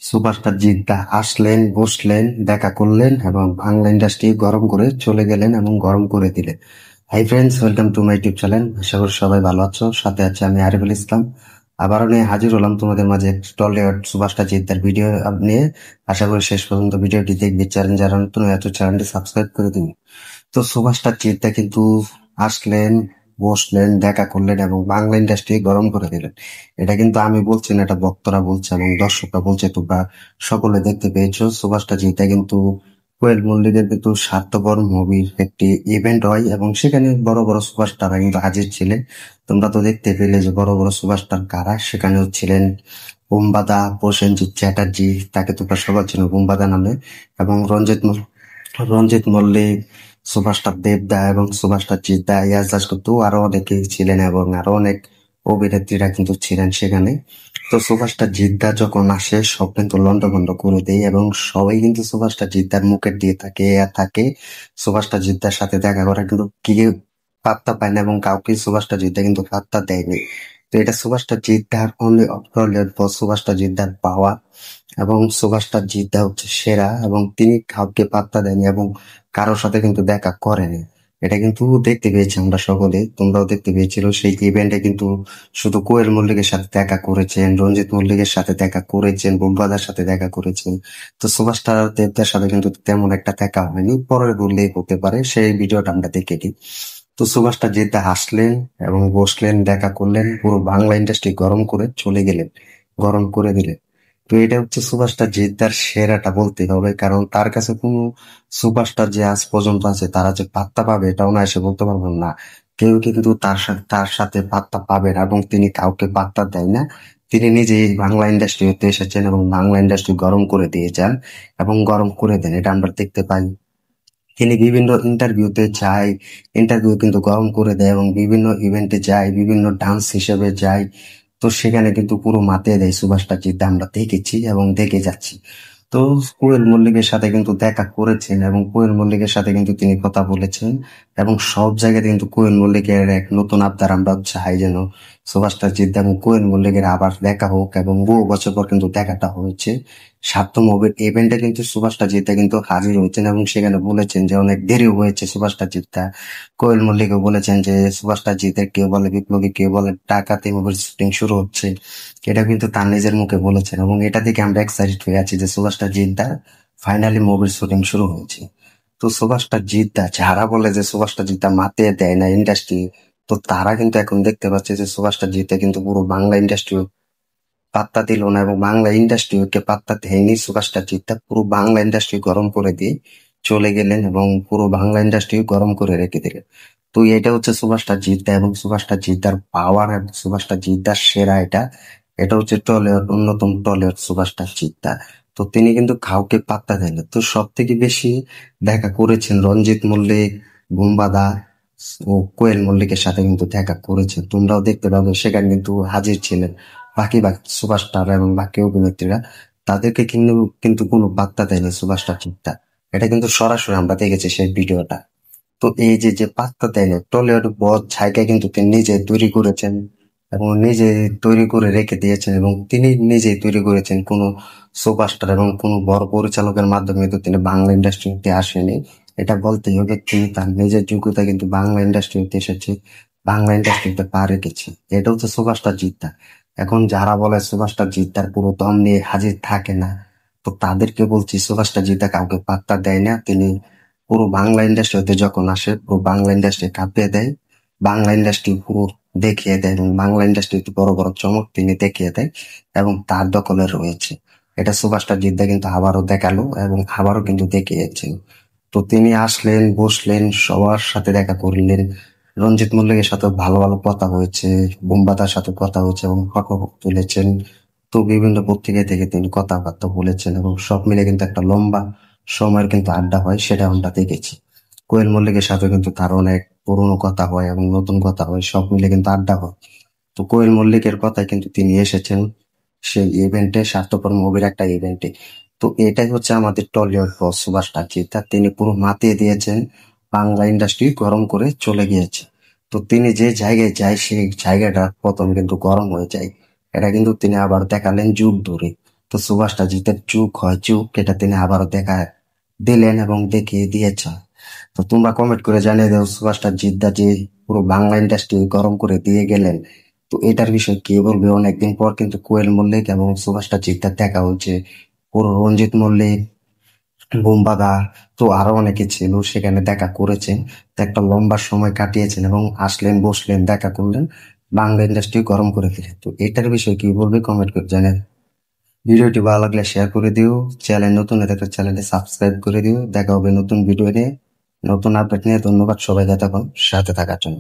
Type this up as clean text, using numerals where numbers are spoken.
Superstar Jeddah আসলেন, বসলেন, দেখা করলেন এবং বাংলা ইন্ডাস্ট্রি গরম করে চলে গেলেন এবং গরম করে দিলেন। Hi friends, welcome to my YouTube channel. আশা করি সবাই ভালো আছো। সাথে আছে আমি আরিফুল ইসলাম। আবারও নিয়ে হাজির হলাম তোমাদের মাঝে টলিউড সুপারস্টার জিদ্দার ভিডিও নিয়ে। আশা করি শেষ পর্যন্ত ভিডিওটি দেখবে। চ্যানেল যারা নতুন এত চ্যানেলটি সাবস্ক্রাইব করে দিন। তো সুপারস্টার জিদ্দা কিন্তু আসলেন, বসলেন, দেখা করলেন এবং বাংলা ইন্ডাস্ট্রি গরম করে দিলেন। এটা কিন্তু আমি বলছি না, এটা বক্তারা বলছে এবং দর্শকরা বলছে। তোমরা সকলে দেখতে পেয়েছো সুপারস্টার জিদ্দা কিন্তু কোয়েল মল্লিকের কিন্তু স্বার্থপর মুভির একটি ইভেন্ট হয় এবং সেখানে বড় বড় সুপারস্টাররা কিন্তু হাজির ছিলেন। তোমরা তো দেখতে পেলে যে বড় বড় সুপারস্টার কারা সেখানেও ছিলেন। বুম্বাদা, প্রসেনজিৎ চ্যাটার্জি, তাকে তোমরা সবাই চেনো বুম্বাদা নামে, এবং রঞ্জিত মল্লিক, সুভাষটা দেবদা এবং সুভাষটা জিদ্দা, ইয়াস দাশগুপ্ত, আরো অনেকেই ছিলেন এবং আরো অনেক অভিনেত্রীরা কিন্তু ছিলেন সেখানে। তো সুভাষটা জিদ্দা যখন আসে সব কিন্তু লন্ডভন্ড করে দেয় এবং সবাই কিন্তু সুভাষটা জিদ্দার মুখের দিয়ে থাকে আর থাকে। সুভাষটা জিদ্দার সাথে দেখা করা কিন্তু কি পাত্তা পায় না এবং কাউকে সুভাষটা জিদ্দা কিন্তু পাত্তা দেয়নি। তো এটা সুভাষটা জিদ্দার অনলি সুভাষটা জিদ্দার পাওয়া এবং সুভাষটা জিদ্দা হচ্ছে সেরা এবং তিনি কাউকে পাত্তা দেয়নি এবং কারোর সাথে কিন্তু দেখা করেনি। এটা কিন্তু দেখতে পেয়েছি আমরা সকলে, তোমরাও দেখতে পেয়েছিল। সেই ইভেন্টে কিন্তু শুধু কোয়েল মল্লিকের সাথে দেখা করেছেন, রঞ্জিত মল্লিকের সাথে দেখা করেছেন, বুম্বাদার সাথে দেখা করেছেন। তো সুভাষটা দেবদার সাথে কিন্তু তেমন একটা দেখা হয়নি, পরে বললেই হতে পারে। সেই ভিডিওটা আমরা দেখে নিই। তো সুভাষটা জিদ্দা আসলেন এবং বসলেন, দেখা করলেন, পুরো বাংলা ইন্ডাস্ট্রি গরম করে চলে গেলেন, গরম করে দিলেন। তো এটা হচ্ছে সুপারস্টার জিদ্দার সেরাটা বলতে হবে, কারণ তার কাছে কোনো সুপারস্টার যে আজ পর্যন্ত আছে তারা যে পাত্তা পাবে এটাও না এসে বলতে পারবেন না। কেউ কিন্তু তার সাথে পাত্তা পাবে না এবং তিনি কাউকে পাত্তা দেয় না। তিনি নিজেই বাংলা ইন্ডাস্ট্রিতে এসেছেন এবং বাংলা ইন্ডাস্ট্রি গরম করে দিয়ে যান এবং গরম করে দেন, এটা আমরা দেখতে পাই। তিনি বিভিন্ন ইন্টারভিউতে যায়, ইন্টারভিউ কিন্তু গরম করে দেয় এবং বিভিন্ন ইভেন্টে যায়, বিভিন্ন ডান্স হিসেবে যায়। তো সেখানে কিন্তু পুরো মাতিয়ে দেয় সুভাষটা জিদ্দা, আমরা দেখেছি এবং দেখে যাচ্ছি। তো কোয়েল মল্লিকের সাথে কিন্তু দেখা করেছেন এবং কোয়েল মল্লিকের সাথে কিন্তু তিনি কথা বলেছেন এবং সব জায়গাতে কিন্তু কোয়েল মল্লিকের এক নতুন আবদার আমরা চাই যেন সুভাষটা জিদ্দা এবং কোয়েল মল্লিকের আবার দেখা হোক এবং বহু বছর পর কিন্তু দেখাটা হয়েছে। সার্থ মুভির ইভেন্টে কিন্তু সুভাষটা জিদ্দা কিন্তু হাজির হয়েছেন এবং সেখানে বলেছেন যে অনেক দেরি হয়েছে সুভাষটা জিদ্দা। কোয়েল মল্লিকও বলেছেন যে সুভাষটা জিদ্দা কেউ বলে বিপ্লবী, কেউ বলে ডাকাতি মুভির শুটিং শুরু হচ্ছে। এটা কিন্তু তার নিজের মুখে বলেছেন এবং এটা থেকে আমরা এক্সাইটেড হয়ে আছি যে সুভাষটা জিদ্দা ফাইনালি মুভির শুটিং শুরু হয়েছে। তো সুভাষটা জিদ্দা যারা বলে যে সুভাষটা জিদ্দা মাতিয়ে দেয় না ইন্ডাস্ট্রি, তো তারা কিন্তু এখন দেখতে পাচ্ছে যে সুভাষটা জিদ্দা কিন্তু পুরো বাংলা ইন্ডাস্ট্রি পাত্তা দিল না এবং বাংলা ইন্ডাস্ট্রি ওকে পাত্তা দেয়নি। সুভাষটা জিদ্দা পুরো বাংলা ইন্ডাস্ট্রি গরম করে দিয়ে চলে গেলেন এবং পুরো বাংলা ইন্ডাস্ট্রি গরম করে রেখে দিলেন। তো এটা হচ্ছে সুভাষটা জিদ্দা এবং সুভাষটা জিদ্দার পাওয়ার এবং সুভাষটা জিদ্দার সেরা এটা। এটা হচ্ছে টলিউড, অন্যতম টলিউড সুভাষটা জিদ্দা। তো তিনি কিন্তু কাউকে পাত্তা দেন না। তো সব থেকে বেশি দেখা করেছেন রঞ্জিত মল্লিক, বুম্বাদা ও কোয়েল মল্লিকের সাথে কিন্তু দেখা করেছেন। তোমরাও দেখতে পাবে সেখানে কিন্তু হাজির ছিলেন বাকি বাকি সুপারস্টার এবং বাকি অভিনেত্রীরা। তাদেরকে কিন্তু কিন্তু কোনো বার্তা দেয়নি সুপারস্টার চিন্তা। এটা কিন্তু সরাসরি আমরা দেখেছি সেই ভিডিওটা। তো এই যে যে পাত্তা দেয়নি, টলিউড বড় জায়গায় কিন্তু তিনি নিজে তৈরি করেছেন এবং নিজে তৈরি করে রেখে দিয়েছেন এবং তিনি নিজেই তৈরি করেছেন। কোনো সুপারস্টার এবং কোনো বড় পরিচালকের মাধ্যমে তো তিনি বাংলা ইন্ডাস্ট্রিতে আসেনি। এটা বলতেই হবে, তিনি তার নিজের যোগ্যতা কিন্তু বাংলা ইন্ডাস্ট্রিতে এসেছে, বাংলা ইন্ডাস্ট্রিতে পা রেখেছে। এটা হচ্ছে সুপারস্টার জিদ্দা। এখন যারা বলে সুপারস্টার জিদ্দার পুরো দম নিয়ে হাজির থাকে না, তো তাদেরকে বলছি সুপারস্টার জিদ্দা কাউকে পাত্তা দেয় না। তিনি পুরো বাংলা ইন্ডাস্ট্রিতে যখন আসে পুরো বাংলা ইন্ডাস্ট্রি কাঁপিয়ে দেয়, বাংলা ইন্ডাস্ট্রি পুরো দেখিয়ে দেয় এবং বাংলা ইন্ডাস্ট্রিতে বড় বড় চমক তিনি দেখিয়ে দেয় এবং তার দখলে রয়েছে। এটা সুপারস্টার জিদ্দা কিন্তু আবারও দেখালো এবং আবারও কিন্তু দেখিয়েছেন। তো তিনি আসলেন, বসলেন, সবার সাথে দেখা করলেন। রঞ্জিত মল্লিকের সাথে ভালো ভালো কথা হয়েছে, বুম্বাদার সাথে কথা হয়েছে এবং ফটো তুলেছেন। তো বিভিন্ন পত্রিকা থেকে তিনি কথাবার্তা বলেছেন এবং সব মিলে কিন্তু একটা লম্বা সময়ের কিন্তু আড্ডা হয়, সেটা আমরা দেখেছি। কোয়েল মল্লিকের সাথে কিন্তু তার অনেক পুরনো কথা হয় এবং নতুন কথা হয়, সব মিলে কিন্তু আড্ডা হয়। তো কোয়েল মল্লিকের কথায় কিন্তু তিনি এসেছেন সেই ইভেন্টে, স্বার্থপর মুভির একটা ইভেন্টে। তো এটাই হচ্ছে আমাদের টলিউড বস সুভাষ টাকি, তা তিনি পুরো মাতিয়ে দিয়েছেন, বাংলা ইন্ডাস্ট্রি গরম করে চলে গিয়েছে। তো তিনি যে জায়গায় যায় সেই জায়গাটা প্রথম কিন্তু গরম হয়ে যায়। এটা কিন্তু তিনি আবার দেখালেন যুগ ধরে। তো সুভাষটা জিতের চুপ হয়, চুপ এটা তিনি আবারও দেখা দিলেন এবং দেখিয়ে দিয়েছে। তো তোমরা কমেন্ট করে জানিয়ে দাও সুভাষটা জিদ্দা যে পুরো বাংলা ইন্ডাস্ট্রি গরম করে দিয়ে গেলেন, তো এটার বিষয়ে কে বলবে? অনেকদিন পর কিন্তু কোয়েল মল্লিক এবং সুভাষটা জিদ্দার দেখা হচ্ছে। পুরো রঞ্জিত মল্লিক, বোমবাদা, তো আরো অনেকে ছিল সেখানে দেখা করেছেন। তো একটা লম্বা সময় কাটিয়েছেন এবং আসলেন, বসলেন, দেখা করলেন, বাংলা ইন্ডাস্ট্রি গরম করে দিলেন। তো এটার বিষয়ে কি বলবে কমেন্ট করে জানেন। ভিডিওটি ভালো লাগলে শেয়ার করে দিও, চ্যানেল নতুন হলে চ্যানেলটি সাবস্ক্রাইব করে দিও। দেখা হবে নতুন ভিডিও নিয়ে, নতুন আপডেট নিয়ে। ধন্যবাদ সবাই, সাথে থাকার জন্য।